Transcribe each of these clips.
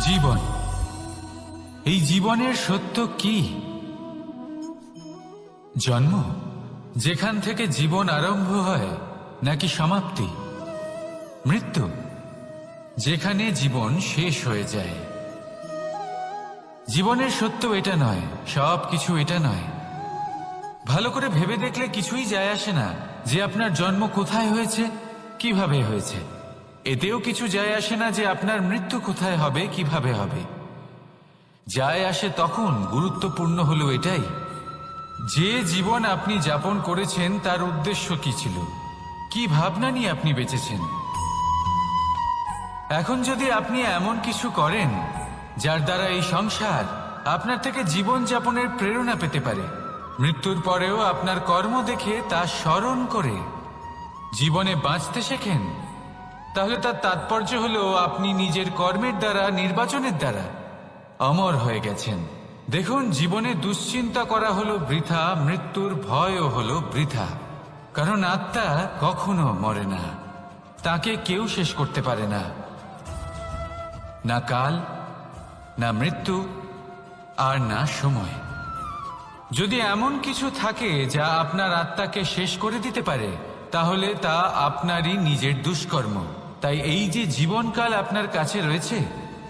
জীবন, এই জীবনের সত্য কি? জন্ম, যেখান থেকে জীবন আরম্ভ হয়, নাকি সমাপ্তি? মৃত্যু, যেখানে জীবন শেষ হয়ে যায়। জীবনের সত্য এটা নয়, সব কিছু এটা নয়। ভালো করে ভেবে দেখলে কিছুই যায় আসে না যে আপনার জন্ম কোথায় হয়েছে, কিভাবে হয়েছে। এতেও কিছু যায় আসে না যে আপনার মৃত্যু কোথায় হবে, কিভাবে হবে। যায় আসে তখন গুরুত্বপূর্ণ হলো এটাই, যে জীবন আপনি যাপন করেছেন তার উদ্দেশ্য কি ছিল, কি ভাবনা নিয়ে আপনি বেঁচেছেন। এখন যদি আপনি এমন কিছু করেন যার দ্বারা এই সংসার আপনার থেকে জীবন যাপনের প্রেরণা পেতে পারে, মৃত্যুর পরেও আপনার কর্ম দেখে তা স্মরণ করে জীবনে বাঁচতে শেখেন, তাহলে তার তাৎপর্য হলো আপনি নিজের কর্মের দ্বারা, নির্বাচনের দ্বারা অমর হয়ে গেছেন। দেখুন, জীবনে দুশ্চিন্তা করা হলো বৃথা, মৃত্যুর ভয়ও হলো বৃথা। কারণ আত্মা কখনো মরে না, তাকে কেউ শেষ করতে পারে না, না কাল, না মৃত্যু, আর না সময়। যদি এমন কিছু থাকে যা আপনার আত্মাকে শেষ করে দিতে পারে, তাহলে তা আপনারই নিজের দুষ্কর্ম। তাই এই যে জীবনকাল আপনার কাছে রয়েছে,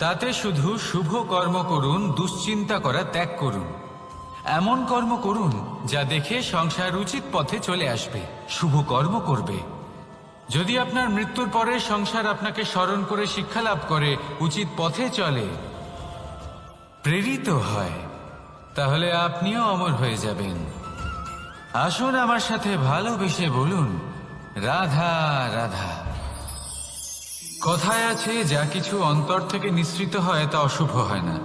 তাতে শুধু শুভ কর্ম করুন, দুশ্চিন্তা করা ত্যাগ করুন। এমন কর্ম করুন যা দেখে সংসার উচিত পথে চলে আসবে, শুভ কর্ম করবে। যদি আপনার মৃত্যুর পরে সংসার আপনাকে স্মরণ করে শিক্ষা লাভ করে, উচিত পথে চলে, প্রেরিত হয়, তাহলে আপনিও অমর হয়ে যাবেন। আসুন আমার সাথে ভালোবেসে বলুন, রাধা রাধা। কথায় আছে, যা কিছু অন্তর থেকে নিঃসৃত হয় তা অশুভ হয় না।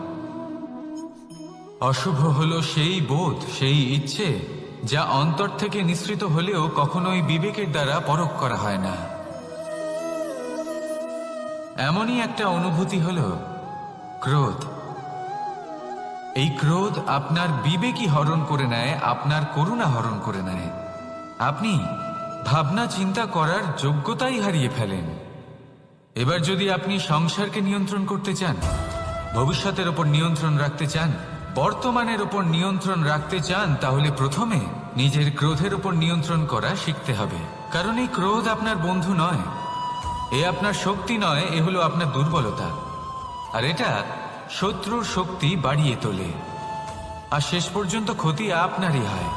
অশুভ হলো সেই বোধ, সেই ইচ্ছে যা অন্তর থেকে নিঃসৃত হলেও কখনোই বিবেকের দ্বারা পরখ করা হয় না। এমনই একটা অনুভূতি হলো ক্রোধ। এই ক্রোধ আপনার বিবেকই হরণ করে নেয়, আপনার করুণা হরণ করে নেয়। আপনি ভাবনা চিন্তা করার যোগ্যতাই হারিয়ে ফেলেন। এবার যদি আপনি সংসারকে নিয়ন্ত্রণ করতে চান, ভবিষ্যতের ওপর নিয়ন্ত্রণ রাখতে চান, বর্তমানের ওপর নিয়ন্ত্রণ রাখতে চান, তাহলে প্রথমে নিজের ক্রোধের ওপর নিয়ন্ত্রণ করা শিখতে হবে। কারণ এই ক্রোধ আপনার বন্ধু নয়, এ আপনার শক্তি নয়, এ হলো আপনার দুর্বলতা। আর এটা শত্রুর শক্তি বাড়িয়ে তোলে, আর শেষ পর্যন্ত ক্ষতি আপনারই হয়।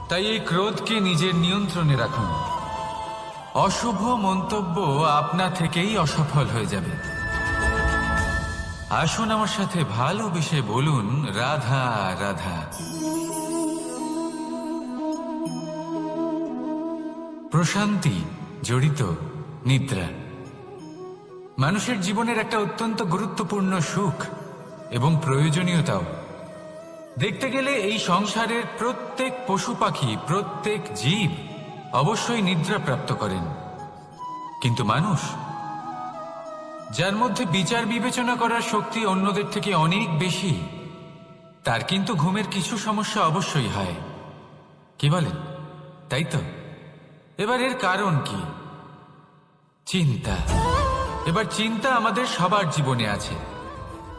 তাই এই ক্রোধকে নিজের নিয়ন্ত্রণে রাখুন। অশুভ মন্তব্য আপনা থেকেই অসফল হয়ে যাবে। আসুন আমার সাথে ভালোবেসে বলুন, রাধা রাধা। প্রশান্তি জড়িত নিদ্রা মানুষের জীবনের একটা অত্যন্ত গুরুত্বপূর্ণ সুখ এবং প্রয়োজনীয়তাও। দেখতে গেলে এই সংসারের প্রত্যেক পশু পাখি, প্রত্যেক জীব অবশ্যই নিদ্রা প্রাপ্ত করেন, কিন্তু মানুষ, যার মধ্যে বিচার বিবেচনা করার শক্তি অন্যদের থেকে অনেক বেশি, তার কিন্তু ঘুমের কিছু সমস্যা অবশ্যই হয়। কি বলেন, তাই তো? এবার এর কারণ কি? চিন্তা। এবার চিন্তা আমাদের সবার জীবনে আছে।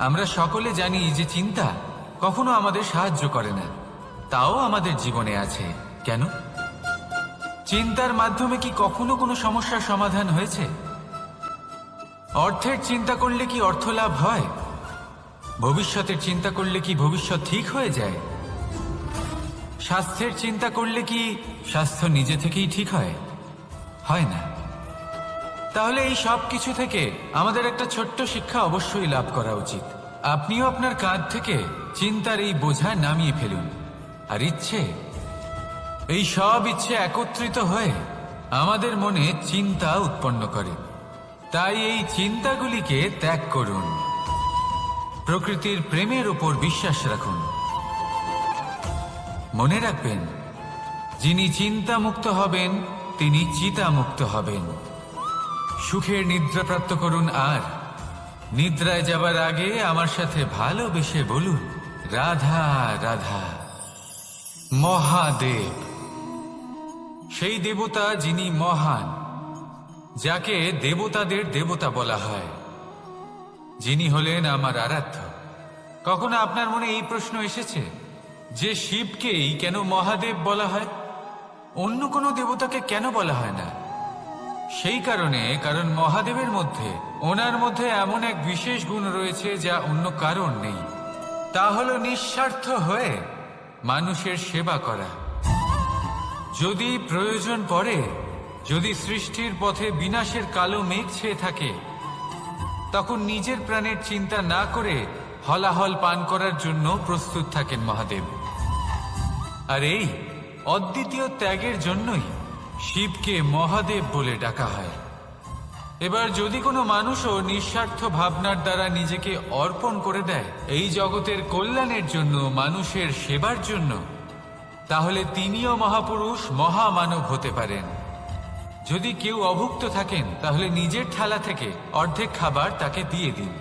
আমরা সকলে জানি যে চিন্তা কখনো আমাদের সাহায্য করে না, তাও আমাদের জীবনে আছে। কেন? চিন্তার মাধ্যমে কি কখনো কোনো সমস্যার সমাধান হয়েছে? অর্থের চিন্তা করলে কি অর্থ লাভ হয়? ভবিষ্যতের চিন্তা করলে কি ভবিষ্যৎ ঠিক হয়ে যায়? স্বাস্থ্যের চিন্তা করলে কি স্বাস্থ্য নিজে থেকেই ঠিক হয়? হয় না। তাহলে এই সব কিছু থেকে আমাদের একটা ছোট্ট শিক্ষা অবশ্যই লাভ করা উচিত। আপনিও আপনার কাঁধ থেকে চিন্তার এই বোঝা নামিয়ে ফেলুন। আর ইচ্ছে, এই সব ইচ্ছে একত্রিত হয়ে আমাদের মনে চিন্তা উৎপন্ন করে। তাই এই চিন্তাগুলিকে ত্যাগ করুন। প্রকৃতির প্রেমের উপর বিশ্বাস রাখুন। মনে রাখবেন, যিনি চিন্তা মুক্ত হবেন তিনি চিতা মুক্ত হবেন। সুখের নিদ্রা প্রাপ্ত করুন, আর নিদ্রায় যাবার আগে আমার সাথে ভালোবেসে বলুন, রাধা রাধা। মহাদেব, সেই দেবতা যিনি মহান, যাকে দেবতাদের দেবতা বলা হয়, যিনি হলেন আমার আরাধ্য। কখনো আপনার মনে এই প্রশ্ন এসেছে যে শিবকেই কেন মহাদেব বলা হয়, অন্য কোনো দেবতাকে কেন বলা হয় না? সেই কারণ মহাদেবের মধ্যে, ওনার মধ্যে এমন এক বিশেষ গুণ রয়েছে যা অন্য কারণ নেই। তা হলো নিঃস্বার্থ হয়ে মানুষের সেবা করা। যদি প্রয়োজন পড়ে, যদি সৃষ্টির পথে বিনাশের কালো মেঘ ছেয়ে থাকে, তখন নিজের প্রাণের চিন্তা না করে হলাহল পান করার জন্য প্রস্তুত থাকেন মহাদেব। আর এই অদ্বিতীয় ত্যাগের জন্যই শিবকে মহাদেব বলে ডাকা হয়। এবার যদি কোনো মানুষও নিঃস্বার্থ ভাবনার দ্বারা নিজেকে অর্পণ করে দেয় এই জগতের কল্যাণের জন্য, মানুষের সেবার জন্য, তাহলে তিনিও মহাপুরুষ, মহামানব হতে পারেন। যদি কেউ অভুক্ত থাকেন তাহলে নিজের থালা থেকে অর্ধেক খাবার তাকে দিয়ে দিন।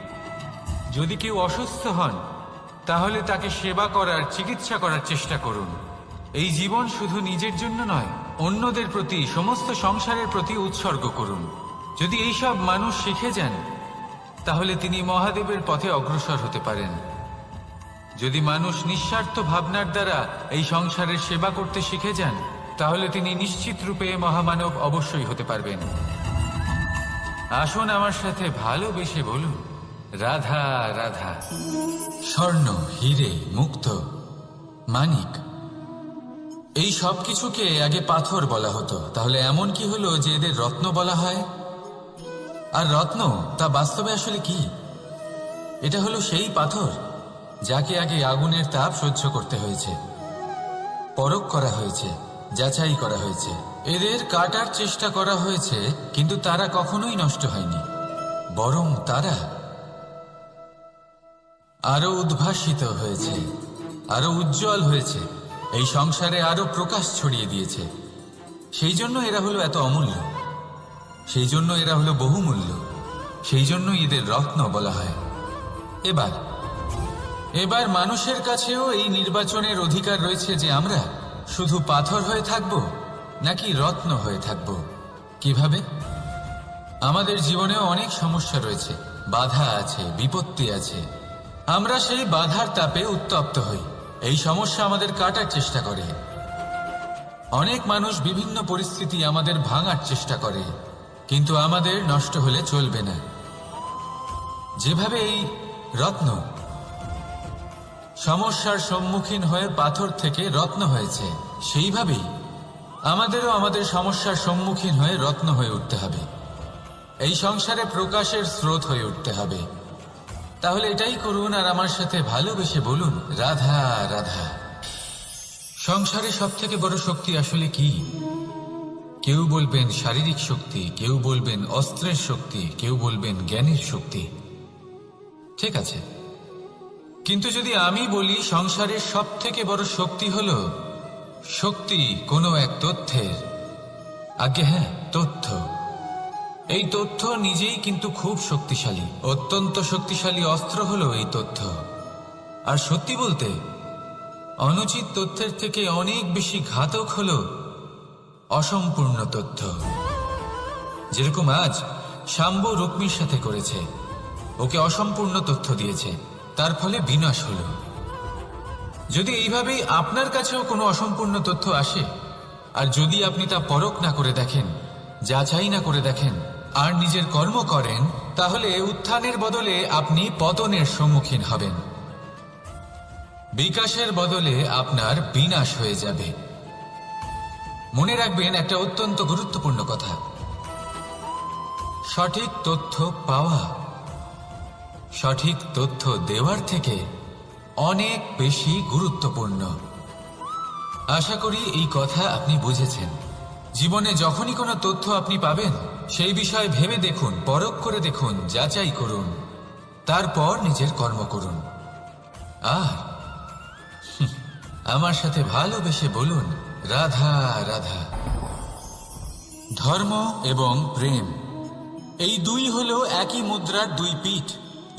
যদি কেউ অসুস্থ হন তাহলে তাকে সেবা করার, চিকিৎসা করার চেষ্টা করুন। এই জীবন শুধু নিজের জন্য নয়, অন্যদের প্রতি, সমস্ত সংসারের প্রতি উৎসর্গ করুন। যদি এইসব মানুষ শিখে যান তাহলে তিনি মহাদেবের পথে অগ্রসর হতে পারেন। যদি মানুষ নিঃস্বার্থ ভাবনার দ্বারা এই সংসারের সেবা করতে শিখে যান তাহলে তিনি নিশ্চিত রূপে মহামানব অবশ্যই হতে পারবেন। আসুন আমার সাথে ভালোবেসে বলুন, রাধা রাধা। স্বর্ণ, হিরে, মুক্ত, মানিক, এই সব কিছুকে আগে পাথর বলা হতো। তাহলে এমন কি হলো যে এদের রত্ন বলা হয়? আর রত্ন তা বাস্তবে আসলে কি? এটা হলো সেই পাথর যাকে আগে আগুনের তাপ সহ্য করতে হয়েছে, পরখ করা হয়েছে, যাচাই করা হয়েছে, এদের কাটার চেষ্টা করা হয়েছে, কিন্তু তারা কখনোই নষ্ট হয়নি, বরং তারা আরো উদ্ভাসিত হয়েছে, আরো উজ্জ্বল হয়েছে, এই সংসারে আরো প্রকাশ ছড়িয়ে দিয়েছে। সেই জন্য এরা হলো এত অমূল্য, সেই জন্য এরা হলো বহুমূল্য, সেই জন্য এদের রত্ন বলা হয়। এবার মানুষের কাছেও এই নির্বাচনের অধিকার রয়েছে যে আমরা শুধু পাথর হয়ে থাকব নাকি রত্ন হয়ে থাকব। কিভাবে? আমাদের জীবনেও অনেক সমস্যা রয়েছে, বাধা আছে, বিপত্তি আছে। আমরা সেই বাধার তাপে উত্তপ্ত হই, এই সমস্যা আমাদের কাটার চেষ্টা করে। অনেক মানুষ বিভিন্ন পরিস্থিতি আমাদের ভাঙার চেষ্টা করে, কিন্তু আমাদের নষ্ট হলে চলবে না। যেভাবে এই রত্ন সমস্যার সম্মুখীন হয়ে পাথর থেকে রত্ন হয়েছে, সেইভাবেই আমাদেরও আমাদের সমস্যার সম্মুখীন হয়ে রত্ন হয়ে উঠতে হবে, এই সংসারে প্রকাশের স্রোত হয়ে উঠতে হবে। তাহলে এটাই করুন আর আমার সাথে ভালোবেসে বলুন, রাধা রাধা। সংসারে সব থেকে বড় শক্তি আসলে কি? কেউ বলবেন শারীরিক শক্তি, কেউ বলবেন অস্ত্রের শক্তি, কেউ বলবেন জ্ঞানের শক্তি। ঠিক আছে, কিন্তু যদি আমি বলি সংসারের সব থেকে বড় শক্তি হলো শক্তি কোনো এক তথ্যের, আগে হ্যাঁ, তথ্য। এই তথ্য নিজেই কিন্তু খুব শক্তিশালী, অত্যন্ত শক্তিশালী অস্ত্র হলো এই তথ্য। আর সত্যি বলতে অনুচিত তথ্যের থেকে অনেক বেশি ঘাতক হলো অসম্পূর্ণ তথ্য। যেরকম আজ শাম্বু রুক্মির সাথে করেছে, ওকে অসম্পূর্ণ তথ্য দিয়েছে, তার ফলে বিনাশ হলো। যদি এইভাবেই আপনার কাছেও কোনো অসম্পূর্ণ তথ্য আসে, আর যদি আপনি তা পরখ না করে দেখেন, যাচাই না করে দেখেন, আর নিজের কর্ম করেন, তাহলে উত্থানের বদলে আপনি পতনের সম্মুখীন হবেন, বিকাশের বদলে আপনার বিনাশ হয়ে যাবে। মনে রাখবেন একটা অত্যন্ত গুরুত্বপূর্ণ কথা, সঠিক তথ্য পাওয়া সঠিক তথ্য দেওয়ার থেকে অনেক বেশি গুরুত্বপূর্ণ। আশা করি এই কথা আপনি বুঝেছেন। জীবনে যখনই কোনো তথ্য আপনি পাবেন, সেই বিষয়ে ভেবে দেখুন, পরখ করে দেখুন, যাচাই করুন, তারপর নিজের কর্ম করুন। আর আমার সাথে ভালোবেসে বলুন, রাধা রাধা। ধর্ম এবং প্রেম, এই দুই হলো একই মুদ্রার দুই পিঠ।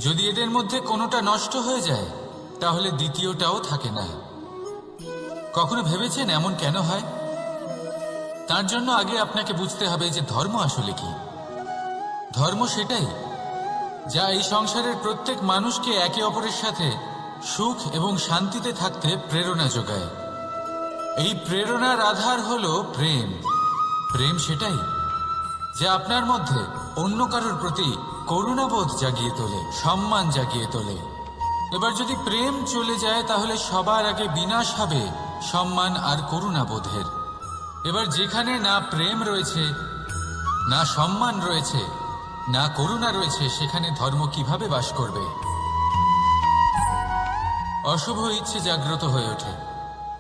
যদি এদের মধ্যে কোনোটা নষ্ট হয়ে যায় তাহলে দ্বিতীয়টাও থাকে না। কখনো ভেবেছেন এমন কেন হয়? তার জন্য আগে আপনাকে বুঝতে হবে যে ধর্ম আসলে কি। ধর্ম সেটাই যা এই সংসারের প্রত্যেক মানুষকে একে অপরের সাথে সুখ এবং শান্তিতে থাকতে প্রেরণা যোগায়। এই প্রেরণার আধার হলো প্রেম। প্রেম সেটাই যা আপনার মধ্যে অন্য কারোর প্রতি করুণাবোধ জাগিয়ে তোলে, সম্মান জাগিয়ে তোলে। এবার যদি প্রেম চলে যায় তাহলে সবার আগে বিনাশ হবে সম্মান আর করুণাবোধের। এবার যেখানে না প্রেম রয়েছে, না সম্মান রয়েছে, না করুণা রয়েছে, সেখানে ধর্ম কিভাবে বাস করবে? অশুভ ইচ্ছে জাগ্রত হয়ে ওঠে,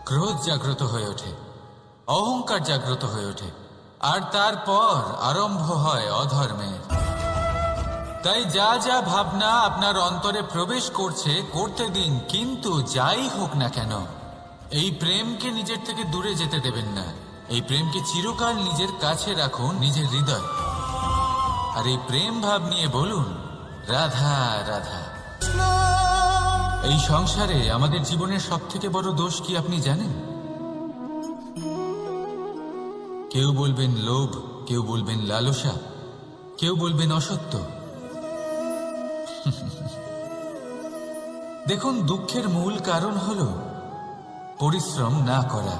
ক্রোধ জাগ্রত হয়ে ওঠে, অহংকার জাগ্রত হয়ে ওঠে, আর তারপর আরম্ভ হয় অধর্মের। তাই যা যা ভাবনা আপনার অন্তরে প্রবেশ করছে করতে দিন, কিন্তু যাই হোক না কেন এই প্রেমকে নিজের থেকে দূরে যেতে দেবেন না। এই প্রেমকে চিরকাল নিজের কাছে রাখুন, নিজের হৃদয়। আর এই প্রেম ভাব নিয়ে বলুন, রাধা রাধা। এই সংসারে আমাদের জীবনের সবথেকে বড় দোষ কি আপনি জানেন? কেউ বলবেন লোভ, কেউ বলবেন লালসা, কেউ বলবেন অসত্য। দেখুন, দুঃখের মূল কারণ হল পরিশ্রম না করা।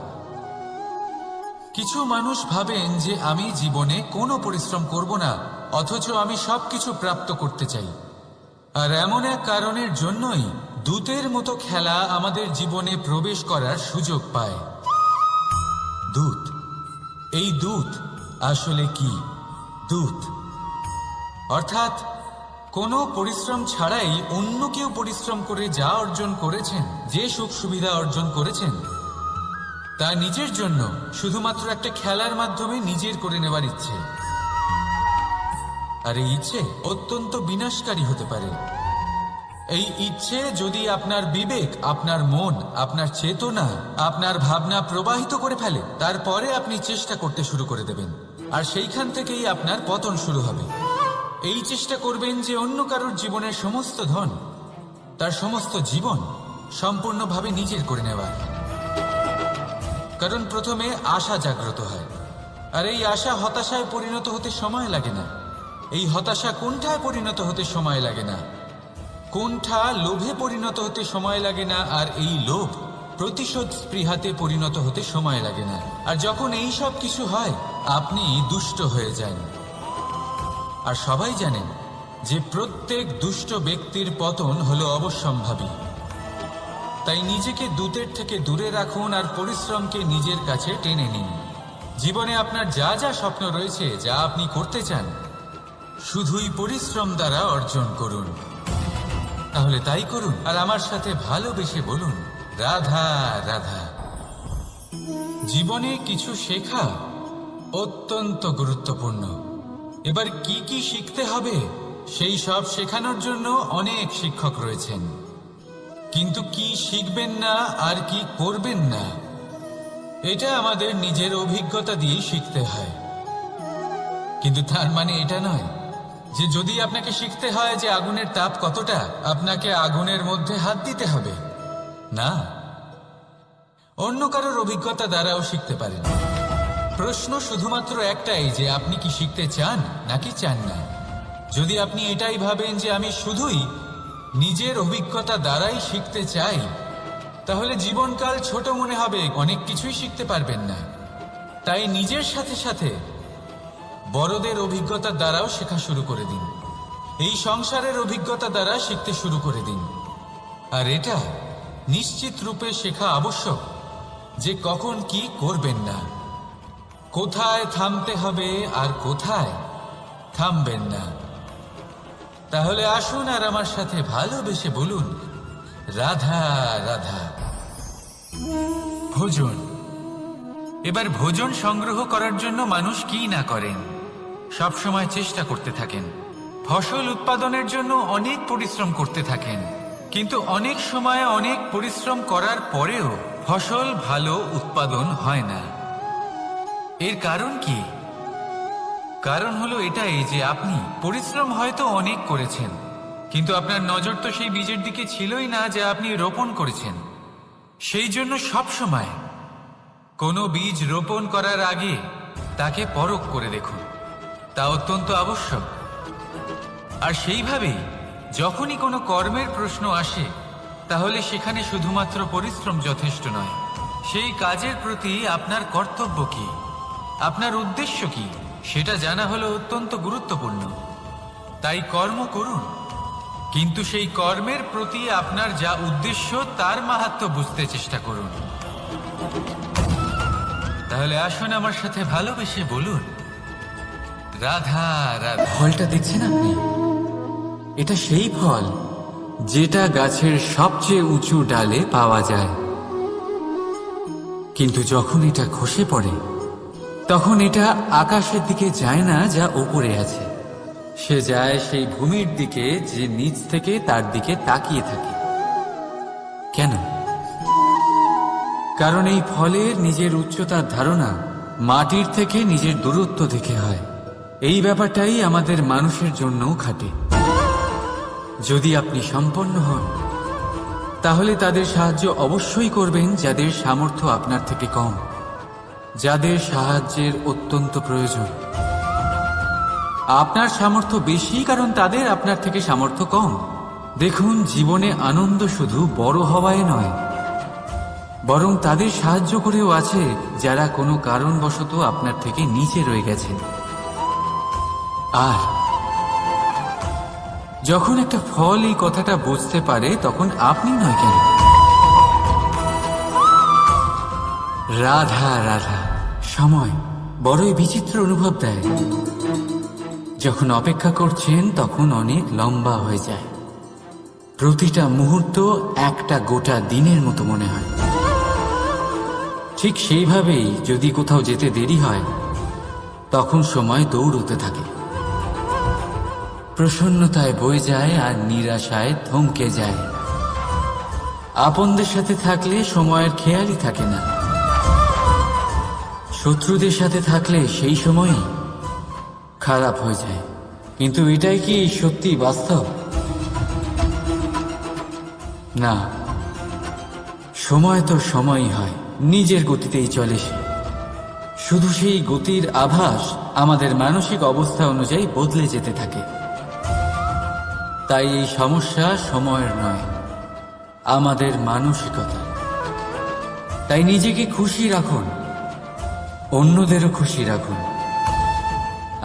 কিছু মানুষ ভাবেন যে আমি জীবনে কোনো পরিশ্রম করব না, অথচ আমি সবকিছু প্রাপ্ত করতে চাই। আর এমন এক কারণের জন্যই দূতের মতো খেলা আমাদের জীবনে প্রবেশ করার সুযোগ পায়। দূত। এই দূত আসলে কি? দূত অর্থাৎ কোনো পরিশ্রম ছাড়াই অন্য কেউ পরিশ্রম করে যা অর্জন করেছেন, যে সুখ সুবিধা অর্জন করেছেন, তা নিজের জন্য শুধুমাত্র একটা খেলার মাধ্যমে নিজের করে নেবার ইচ্ছে। আর এই ইচ্ছে অত্যন্ত বিনাশকারী হতে পারে। এই ইচ্ছে যদি আপনার বিবেক, আপনার মন, আপনার চেতনা, আপনার ভাবনা প্রবাহিত করে ফেলে, তারপরে আপনি চেষ্টা করতে শুরু করে দেবেন, আর সেইখান থেকেই আপনার পতন শুরু হবে। এই চেষ্টা করবেন যে অন্য কারোর জীবনের সমস্ত ধন, তার সমস্ত জীবন সম্পূর্ণভাবে নিজের করে নেওয়ার। কারণ প্রথমে আশা জাগ্রত হয়, আর এই আশা হতাশায় পরিণত হতে সময় লাগে না। এই হতাশা কুণ্ঠায় পরিণত হতে সময় লাগে না, কুণ্ঠা লোভে পরিণত হতে সময় লাগে না, আর এই লোভ প্রতিশোধ স্পৃহাতে পরিণত হতে সময় লাগে না। আর যখন এই সব কিছু হয়, আপনি দুষ্ট হয়ে যান। আর সবাই জানেন যে প্রত্যেক দুষ্ট ব্যক্তির পতন হলো অবশ্যম্ভাবী। তাই নিজেকে দূতের থেকে দূরে রাখুন আর পরিশ্রমকে নিজের কাছে টেনে নিন। জীবনে আপনার যা যা স্বপ্ন রয়েছে, যা আপনি করতে চান, শুধুই পরিশ্রম দ্বারা অর্জন করুন। তাহলে তাই করুন, আর আমার সাথে ভালোবেসে বলুন, রাধা রাধা। জীবনে কিছু শেখা অত্যন্ত গুরুত্বপূর্ণ। এবার কি কি শিখতে হবে, সেই সব শেখানোর জন্য অনেক শিক্ষক রয়েছেন, কিন্তু কি শিখবেন না আর কি করবেন না, এটা আমাদের নিজের অভিজ্ঞতা দিয়ে শিখতে হয়। কিন্তু তার মানে এটা নয় যে যদি আপনাকে শিখতে হয় যে আগুনের তাপ কতটা, আপনাকে আগুনের মধ্যে হাত দিতে হবে। না, অন্য কারোর অভিজ্ঞতা দ্বারাও শিখতে পারেন। প্রশ্ন শুধুমাত্র একটাই যে আপনি কি শিখতে চান নাকি চান না। যদি আপনি এটাই ভাবেন যে আমি শুধুই নিজের অভিজ্ঞতা দ্বারাই শিখতে চাই, তাহলে জীবনকাল ছোট মনে হবে, অনেক কিছুই শিখতে পারবেন না। তাই নিজের সাথে সাথে বড়দের অভিজ্ঞতা দ্বারাও শেখা শুরু করে দিন। এই সংসারের অভিজ্ঞতা দ্বারা শিখতে শুরু করে দিন। আর এটা নিশ্চিত রূপে শেখা আবশ্যক যে কখন কি করবেন না, কোথায় থামতে হবে আর কোথায় থামবেন না। তাহলে আসুন আর আমার সাথে ভালোবেসে বলুন, রাধা রাধা। ভোজন। এবার ভোজন সংগ্রহ করার জন্য মানুষ কি না করেন, সব সময় চেষ্টা করতে থাকেন। ফসল উৎপাদনের জন্য অনেক পরিশ্রম করতে থাকেন, কিন্তু অনেক সময় অনেক পরিশ্রম করার পরেও ফসল ভালো উৎপাদন হয় না। এর কারণ কি? কারণ হলো এটাই যে আপনি পরিশ্রম হয়তো অনেক করেছেন, কিন্তু আপনার নজর তো সেই বীজের দিকে ছিলই না যা আপনি রোপণ করেছেন। সেই জন্য সব সময় কোনো বীজ রোপণ করার আগে তাকে পরখ করে দেখুন, তা অত্যন্ত আবশ্যক। আর সেইভাবেই যখনই কোনো কর্মের প্রশ্ন আসে তাহলে সেখানে শুধুমাত্র পরিশ্রম যথেষ্ট নয়। সেই কাজের প্রতি আপনার কর্তব্য কি, আপনার উদ্দেশ্য কি, সেটা জানা হলো অত্যন্ত গুরুত্বপূর্ণ। তাই কর্ম করুন, কিন্তু সেই কর্মের প্রতি আপনার যা উদ্দেশ্য তার মাহাত্ম্য বুঝতে চেষ্টা করুন। তাহলে আসুন আমার সাথে ভালোবেসে বলুন, রাধা রাধা। ফলটা দেখছেন আপনি? এটা সেই ফল যেটা গাছের সবচেয়ে উঁচু ডালে পাওয়া যায়, কিন্তু যখন এটা খসে পড়ে তখন এটা আকাশের দিকে যায় না যা উপরে আছে, সে যায় সেই ভূমির দিকে যে নিচ থেকে তার দিকে তাকিয়ে থাকে। কেন? কারণ এই ফলের নিজের উচ্চতার ধারণা মাটির থেকে নিজের দূরত্ব দেখে হয়। এই ব্যাপারটাই আমাদের মানুষের জন্যও খাটে। যদি আপনি সম্পন্ন হন তাহলে তাদের সাহায্য অবশ্যই করবেন যাদের সামর্থ্য আপনার থেকে কম, যাদের সাহায্যের অত্যন্ত প্রয়োজন। আপনার সামর্থ্য বেশি কারণ তাদের আপনার থেকে সামর্থ্য কম। দেখুন, জীবনে আনন্দ শুধু বড় হওয়ায় নয়, বরং তাদের সাহায্য করেও আছে যারা কোনো কারণবশত আপনার থেকে নিচে রয়ে গেছেন। আর যখন একটা ফল এই কথাটা বুঝতে পারে তখন আপনি নয় কেন? রাধা রাধা। সময় বড়ই বিচিত্র অনুভব দেয়। যখন অপেক্ষা করছেন তখন অনেক লম্বা হয়ে যায়। প্রতিটা মুহূর্ত একটা গোটা দিনের মতো মনে হয়। ঠিক সেইভাবেই যদি কোথাও যেতে দেরি হয় তখন সময় দৌড়তে থাকে, প্রসন্নতায় বয়ে যায় আর নিরাশায় থমকে যায়। আপনদের সাথে থাকলে সময়ের খেয়ালই থাকে না, শত্রুদের সাথে থাকলে সেই সময়ই খারাপ হয়ে যায়। কিন্তু এটাই কি সত্যি বাস্তব? না, সময় তো সময়ই হয়, নিজের গতিতেই চলে সে। শুধু সেই গতির আভাস আমাদের মানসিক অবস্থা অনুযায়ী বদলে যেতে থাকে। তাই এই সমস্যা সময়ের নয়, আমাদের মানসিকতা। তাই নিজেকে খুশি রাখুন, অন্যদেরও খুশি রাখুন।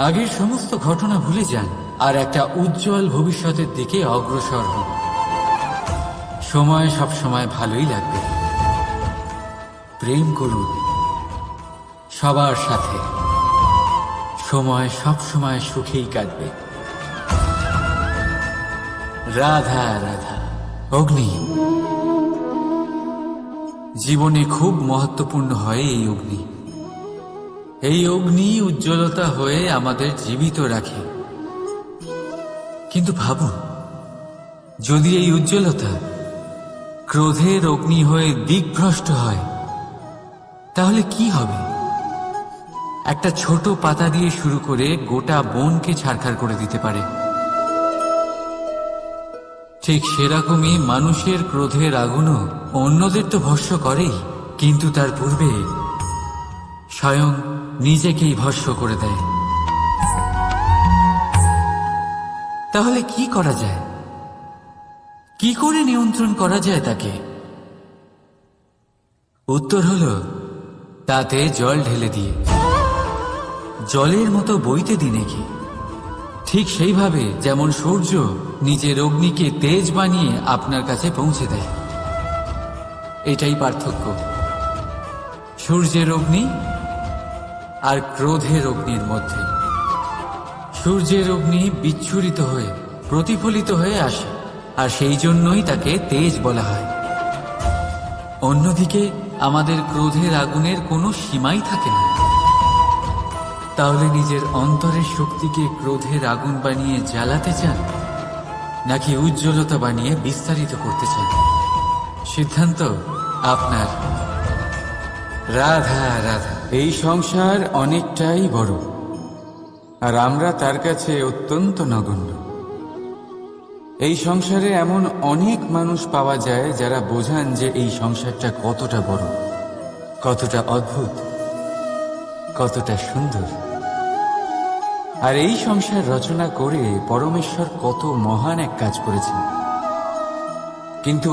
আগের সমস্ত ঘটনা ভুলে যান আর একটা উজ্জ্বল ভবিষ্যতের দিকে অগ্রসর হন। সময় সব সময় ভালোই লাগবে। প্রেম করুন সবার সাথে, সময় সব সময় সুখেই কাটবে। রাধা রাধা। অগ্নি জীবনে খুব মহত্বপূর্ণ হয়। এই অগ্নি উজ্জ্বলতা হয়ে আমাদের জীবিত রাখে। কিন্তু ভাবুন, যদি এই উজ্জ্বলতা ক্রোধের অগ্নি হয়ে দিকভ্রষ্ট হয় তাহলে কি হবে? একটা ছোট পাতা দিয়ে শুরু করে গোটা বনকে ছারখার করে দিতে পারে। ঠিক সেরকমই মানুষের ক্রোধের আগুনও অন্যদের তো ভস্ম করেই, কিন্তু তার পূর্বে স্বয়ং নিজেকেই ভস্ম করে দেয়। তাহলে কি করা যায়? কি করে নিয়ন্ত্রণ করা যায় তাকে? উত্তর হলো তাতে জল ঢেলে দিয়ে, জলের মতো বইতে দিনে কি। ঠিক সেইভাবে যেমন সূর্য নিজের অগ্নিকে তেজ বানিয়ে আপনার কাছে পৌঁছে দেয়। এটাই পার্থক্য সূর্যের অগ্নি আর ক্রোধের অগ্নির মধ্যে। সূর্যের অগ্নি বিচ্ছুরিত হয়ে প্রতিফলিত হয়ে আসে, আর সেই জন্যই তাকে তেজ বলা হয়। অন্যদিকে আমাদের ক্রোধের আগুনের কোনো সীমাই থাকে না। তাহলে নিজের অন্তরের শক্তিকে ক্রোধের আগুন বানিয়ে জ্বালাতে চান, নাকি উজ্জ্বলতা বানিয়ে বিস্তারিত করতে চান? সিদ্ধান্ত আপনার। রাধা রাধা। এই সংসার অনেকটাই বড়, আর আমরা তার কাছে অত্যন্ত নগণ্য। এই সংসারে এমন অনেক মানুষ পাওয়া যায় যারা বোঝান যে এই সংসারটা কতটা বড়, কতটা অদ্ভুত, কতটা সুন্দর। আর এই সংসার রচনা করে পরমেশ্বর কত মহান এক কাজ করেছেন। কিন্তু